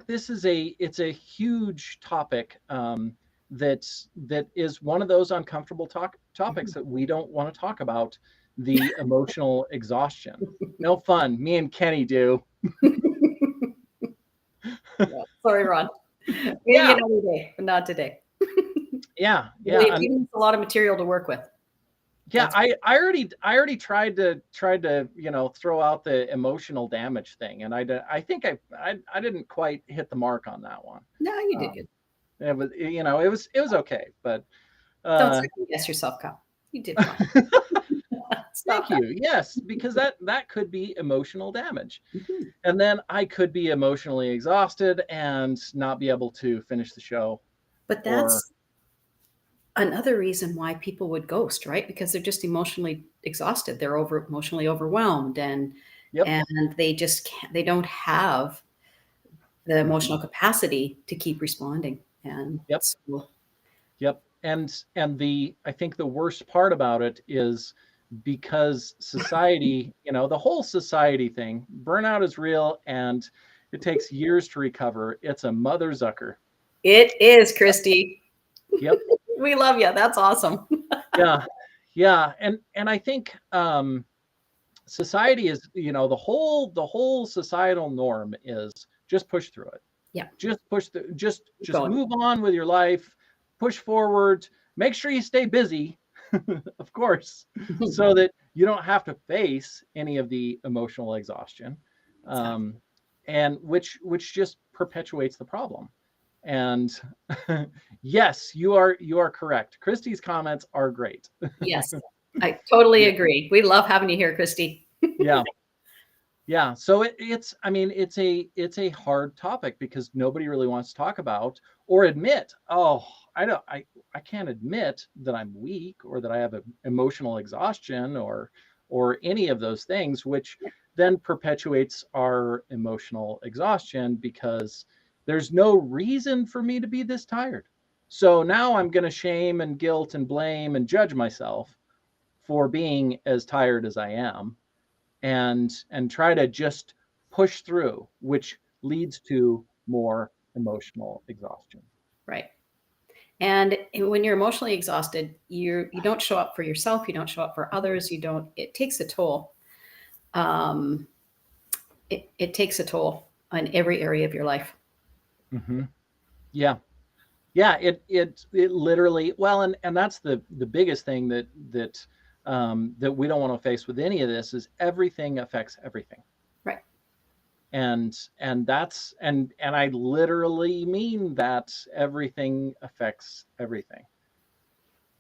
this is it's a huge topic that is one of those uncomfortable topics that we don't want to talk about. The emotional exhaustion. No fun. Me and Kenny do.
Sorry, Ron. Maybe another day, but not today.
Yeah.
You've given us a lot of material to work with.
Yeah, I already tried to you know, throw out the emotional damage thing, and I think I didn't quite hit the mark on that one.
No, you did good.
It was, you know, it was okay, but
don't second guess yourself, Kyle. You did fine.
Thank you. Yes, because that could be emotional damage. And then I could be emotionally exhausted and not be able to finish the show.
But
or
that's another reason why people would ghost, right? Because they're just emotionally exhausted. They're emotionally overwhelmed, and
yep,
they just can't, they don't have the
mhm,
emotional capacity to keep responding. And
yep,
so,
yep. And I think the worst part about it is because society, the whole society thing, burnout is real and it takes years to recover. It's a mother zucker.
it is, Christy.
Yep.
We love you. That's awesome.
Yeah. Yeah. And I think society is, the whole societal norm is just push through it.
Yeah.
Just push
Keep
just
going.
move on with your life, push forward, make sure you stay busy, of course, so that you don't have to face any of the emotional exhaustion.
Exactly.
Um, and which just perpetuates the problem. And yes, you are correct. Christy's comments are great.
Yes, I totally
Yeah.
agree. We love having you here, Christy.
Yeah. Yeah, so it's I mean it's a hard topic because nobody really wants to talk about or admit, oh, I can't admit that I'm weak or that I have emotional exhaustion or any of those things, which then perpetuates our emotional exhaustion because there's no reason for me to be this tired. So now I'm going to shame and guilt and blame and judge myself for being as tired as I am and try to just push through, which leads to more emotional exhaustion.
Right. And when you're emotionally exhausted, you don't show up for yourself, you don't show up for others, you don't, it takes a toll. Um, it takes a toll on every area of your life.
Hmm. Yeah, yeah. It literally, well, and that's the biggest thing that we don't want to face with any of this is everything affects everything.
Right.
And I literally mean that everything affects everything.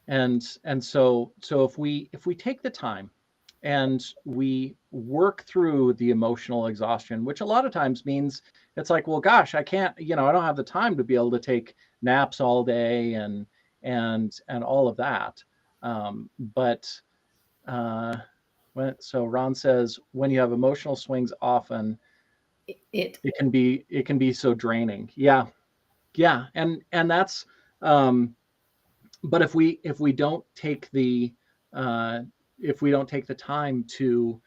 And so if we take the time and we work through the emotional exhaustion, which a lot of times means it's like, well, gosh, I can't, I don't have the time to be able to take naps all day and all of that. But so Ron says when you have emotional swings often,
It
it can be so draining. Yeah, yeah, and that's but if we don't take the uh, if we don't take the time to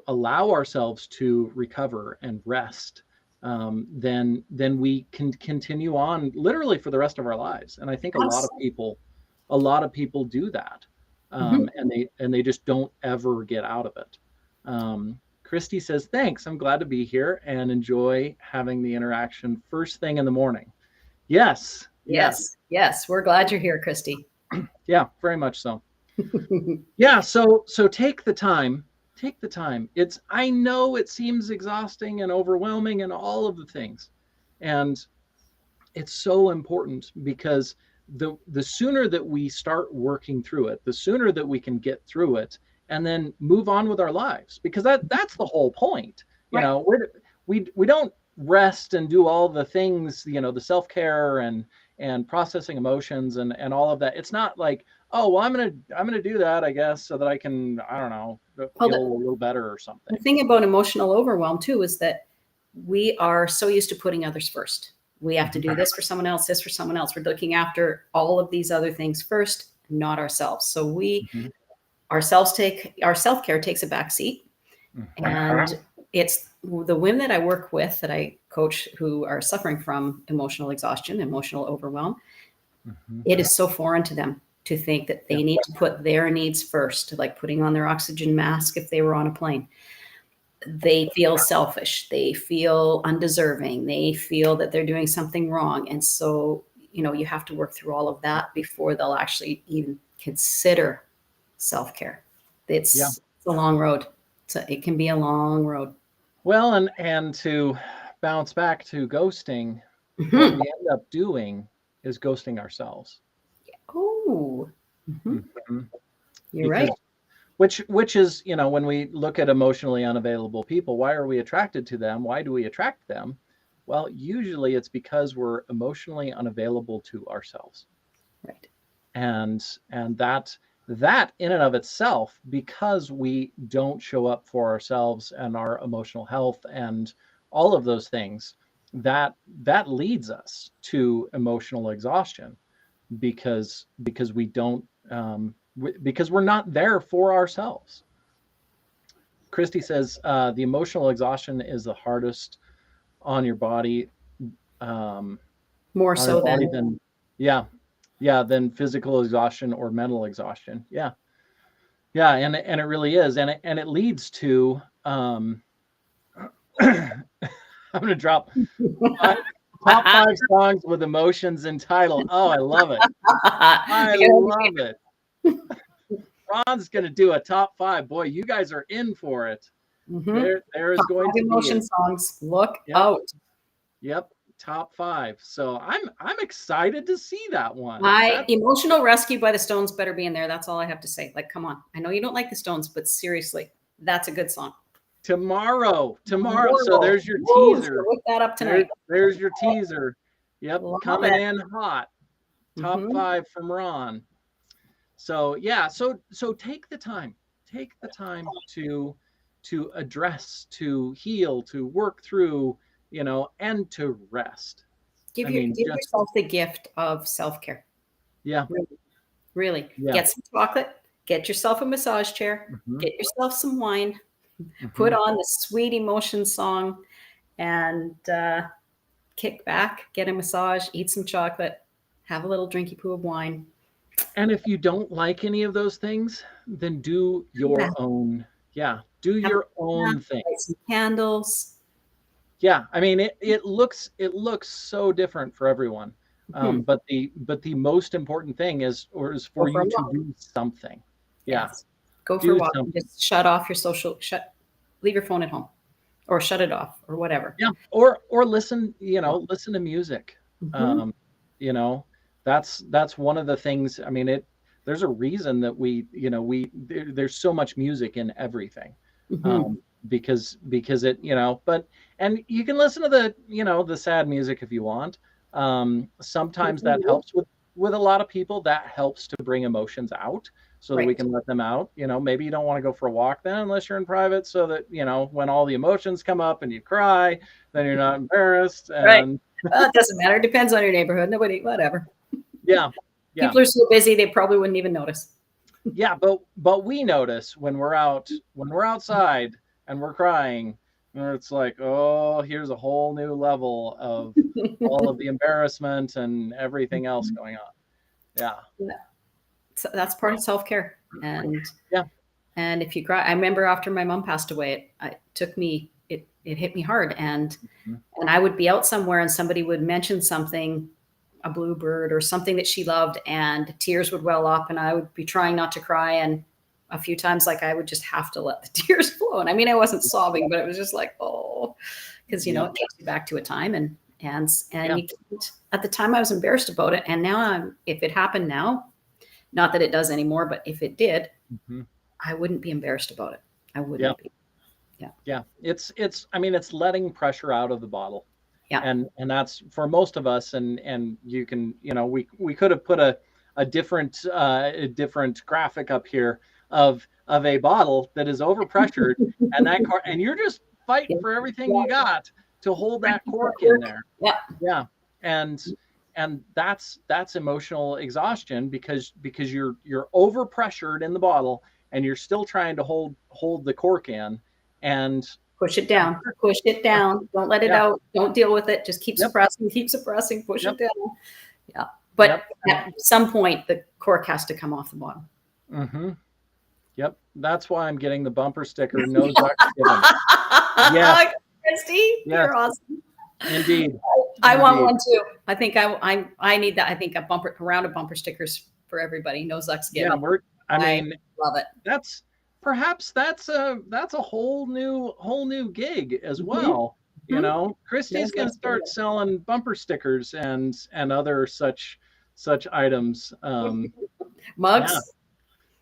allow ourselves to recover and rest, then we can continue on literally for the rest of our lives. And I think
Absolutely.
a lot of people do that,
Mhm.
and they just don't ever get out of it. Christy says, "Thanks. I'm glad to be here and enjoy having the interaction first thing in the morning." Yes, yes.
Yes, yes. We're glad you're here, Christy.
Yeah, very much so. Yeah, so take the time. Take the time. I know it seems exhausting and overwhelming and all of the things. And it's so important because the sooner that we start working through it, the sooner that we can get through it and then move on with our lives, because that's the whole point.
Right.
We don't rest and do all the things, the self-care and processing emotions and all of that. It's not like, oh, well, I'm gonna do that, I guess, so that I can, I don't know,
Well,
feel a little better or
the
something.
thing about emotional overwhelm too is that we are so used to putting others first. We have to
Mhm.
do this for someone else, this for someone else. We're looking after all of these other things first, not ourselves. So
Mhm.
our self-care takes a back seat.
Mhm.
And it's the women that I work with, that I coach, who are suffering from emotional exhaustion, emotional overwhelm.
Mhm.
It is so foreign to them to think that
Yeah.
they need to put their needs first, like putting on their oxygen mask if they were on a plane. They feel selfish, they feel undeserving, they feel that they're doing something wrong. And so, you have to work through all of that before they'll actually even consider self-care.
Yeah.
It's a long road. So it can be a long road.
Well, and to bounce back to ghosting, what
Mhm.
we end up doing is ghosting ourselves.
Oh, mhm.
Mhm.
You're right.
Because which is, when we look at emotionally unavailable people, why are we attracted to them? Why do we attract them? Well, usually it's because we're emotionally unavailable to ourselves.
Right.
And that in and of itself, because we don't show up for ourselves and our emotional health and all of those things, that leads us to emotional exhaustion, because we don't because we're not there for ourselves. Christy says the emotional exhaustion is the hardest on your body,
More
on your
so
body
than
than than physical exhaustion or mental exhaustion. And it really is, and it leads to I'm gonna drop top 5 songs with emotions in title. Oh, I love it. I love it. Ron's gonna do a top 5. Boy, you guys are in for it. There is
top
going
5
to be
emotion songs. Look
Yep.
out.
Yep, top 5. So I'm excited to see that one.
Emotional Rescue by the Stones better be in there. That's all I have to say. Like, come on. I know you don't like the Stones, but seriously, that's a good song.
Tomorrow. So there's your teaser.
So look that up tonight.
There's your teaser. Yep,
Love
coming
it.
in hot. Top 5 from Ron. So yeah, so take the time to address, to heal, to work through, and to rest.
Give yourself the gift of self-care.
Yeah.
Really.
Yeah.
Get some chocolate, get yourself a massage chair, get yourself some wine, put on the sweet emotion song, and kick back, get a massage, eat some chocolate, have a little drinky poo of wine.
And if you don't like any of those things, then do your own. Yeah, do your own thing.
Light some candles.
Yeah, I mean it looks so different for everyone. But the most important thing is for you to do something. Yeah.
Yes. Go for a walk. Just shut off your leave your phone at home, or shut it off, or whatever.
Yeah. Or listen, listen to music. That's one of the things. I mean, there's a reason that there's so much music in everything. Because it, and you can listen to the sad music if you want. Sometimes that helps with a lot of people. That helps to bring emotions out so that we can let them out. Maybe you don't want to go for a walk then, unless you're in private, so that when all the emotions come up and you cry, then you're not embarrassed. And
well, it doesn't matter. It depends on your neighborhood. Whatever.
Yeah.
People are so busy they probably wouldn't even notice.
Yeah, but we notice when we're outside and we're crying, and it's like, oh, here's a whole new level of all of the embarrassment and everything else going on. Yeah.
So that's part of self-care. And
yeah.
And if you cry, I remember after my mom passed away, it hit me hard. And I would be out somewhere and somebody would mention something, a bluebird or something that she loved, and tears would well up, and I would be trying not to cry. And a few times, like, I would just have to let the tears flow. And I mean, I wasn't sobbing, but it was just like, oh, because, it takes you back to a time. And you can't, at the time I was embarrassed about it. And now if it happened now, not that it does anymore, but if it did, I wouldn't be embarrassed about it. I wouldn't be.
Yeah. It's letting pressure out of the bottle.
Yeah.
And that's for most of us. And you can, we could have put a different graphic up here of a bottle that is overpressured and you're just fighting for everything you got to hold that cork in there.
Yeah.
Yeah. And that's emotional exhaustion because you're overpressured in the bottle and you're still trying to hold the cork in and
push it down. Don't let it out. Don't deal with it. Just keep suppressing, push it down. Yeah. But at some point the cork has to come off the bottom.
Yep. That's why I'm getting the bumper sticker. No ducks given. Yeah.
Christy, you're awesome.
Indeed.
I want one too. I think I need that. I think a round of bumper stickers for everybody. No ducks given.
Yeah, I
love it.
That's a whole new gig as well. Christy's going to start selling bumper stickers and other such items.
Mugs.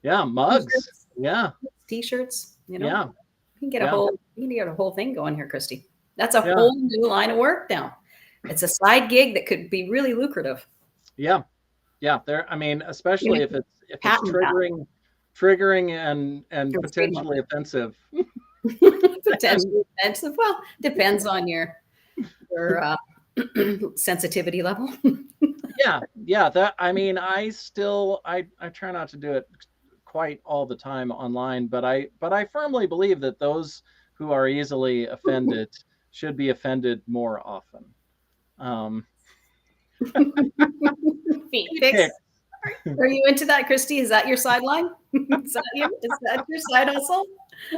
Yeah, mugs. T-shirts. Yeah.
T-shirts.
Yeah.
You can get a whole thing going here, Christy. That's a whole new line of work now. It's a side gig that could be really lucrative.
Yeah. Yeah. There, I mean, especially if it's
Patent that.
triggering and
Or
potentially offensive.
Potentially offensive. Well, depends on your sensitivity level.
Yeah. That, I mean, I try not to do it quite all the time online, but I firmly believe that those who are easily offended should be offended more often.
Feet pics. Are you into that, Christy? Is that your sideline? Is that you? Is that your side hustle?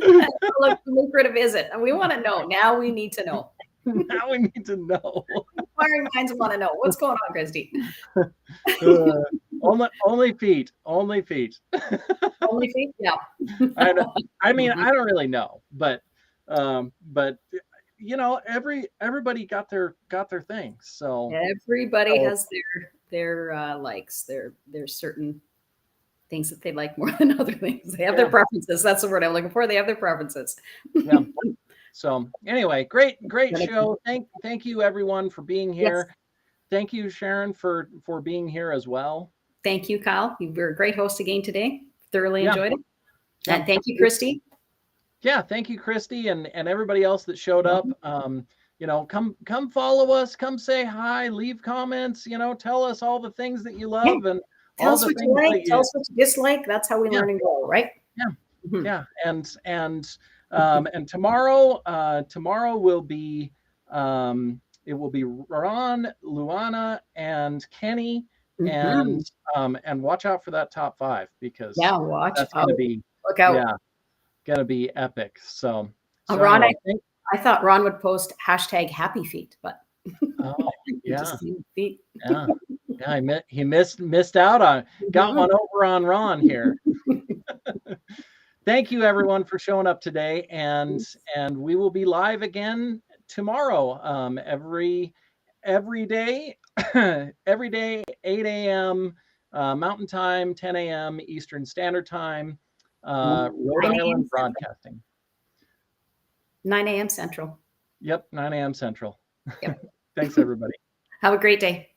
How lucrative is it? And we want to know. Now we need to know.
Now we need to know.
Inquiring minds want to know what's going on, Christy.
Only feet. Only feet.
Only feet. Yeah.
I mean, I don't really know, but you know, everybody got their thing. So
everybody has their likes. There's certain things that they like more than other things. They have their preferences. That's the word I'm looking for. They have their preferences.
Yeah. So anyway, great show. Thank you everyone for being here. Yes. Thank you, Sharon, for being here as well.
Thank you, Kyle. You were a great host again today. Thoroughly enjoyed it. And thank you, Christy.
Yeah, thank you, Christy, and everybody else that showed up. You know, come follow us, come say hi, leave comments, you know, tell us all the things that you love and
tell us what you like, tell us what you dislike. That's how we learn and grow, right?
Yeah. Yeah. And tomorrow will be it will be Ron, Luana, and Kenny, and watch out for that top 5 because that's gonna be
look out.
Yeah, gonna be epic. So
Ron, anyway, I thought Ron would post #happy feet, but
yeah.
Feet.
Yeah, he missed out on got one over on Ron here. Thank you everyone for showing up today, and we will be live again tomorrow. Every day, 8 a.m. Mountain Time, 10 a.m. Eastern Standard Time. Rhode Island Broadcasting.
9 a.m. Central.
Yep, 9 a.m. Central.
Yep.
Thanks everybody.
Have a great day.